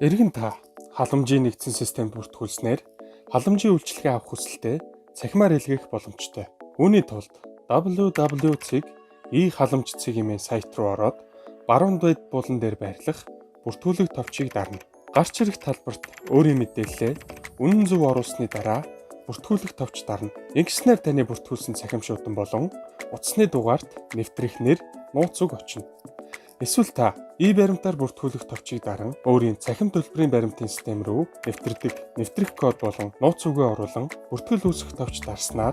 Эргэн та халамжийн нэгдсэн системд бүртгүүлснээр халамжийн үйлчилгээ авах хүсэлтэд цахимаар илгээх боломжтой. Үүний тулд www.e-халамж.cg-ийн сайт руу ороод баруун дээд булан дээр байрлах бүртгүүлэх товчийг дарна. Гарч ирэх талбарт өөрийн мэдээллээ үнэн зөв оруулсны дараа бүртгүүлэх товч дарна. Ингэснээр таны бүртгүүлсэн цахим шуудан болон утасны дугаарт нэвтрэх нэр, нууц үг очино. Эсвэл та баримтаар бүртгүүлэх товчийг даран өөрийн цахим төлбөрийн баримтын систем рүү нэвтрэх код болон нууц үгээ оруулан бүртгэл үүсгэх товч дарснаар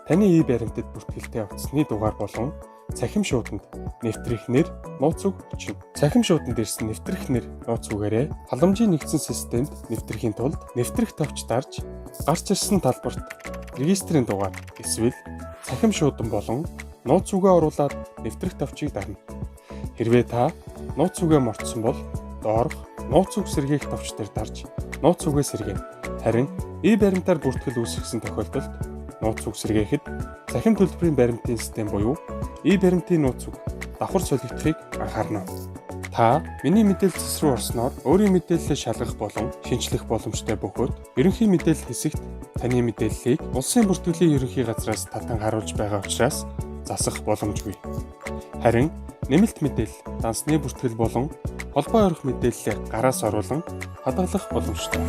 таны баримтад бүртгэлтэй утасны дугаар болон цахим шууданд нэвтрэх нэр, нууц үг очино. Цахим шууданд ирсэн нэвтрэх нэр, нууц үгээрээ халамжийн нэгдсэн системд нэвтрэхийн тулд нэвтрэх товч дарж гарч ирсэн талбарт регистрийн дугаар эсвэл цахим шуудан болон нууц үгээ оруулаад нэвтрэх товчийг дарна. Хэрвээ та нууц үгээ мартсан бол доорх нууц үг сэргээх товч дээр дарж нууц үгээ сэргээнэ. Харин баримтаар бүртгэл үүсгэсэн тохиолдолд нууц үг сэргээхэд цахим төлбөрийн баримтын систем буюу баримтын нууц үг давхар солигдохыг анхаарна. Та миний мэдээлэл рүү орсноор өөрийн мэдээллээ шалгах болон шинжлэх боломжтой бөгөөд ерөнхий мэдээлэл хэсэгт таны мэдээллийг улсын бүртгэлийн ерөнхий газраас татан харуулж байгаа учраас засах боломжгүй. Харин нэмэлт мэдээлэл, дансны бүртгэл болон холбоо орох мэдээллээ гараас оруулан хадгалах боломжтой.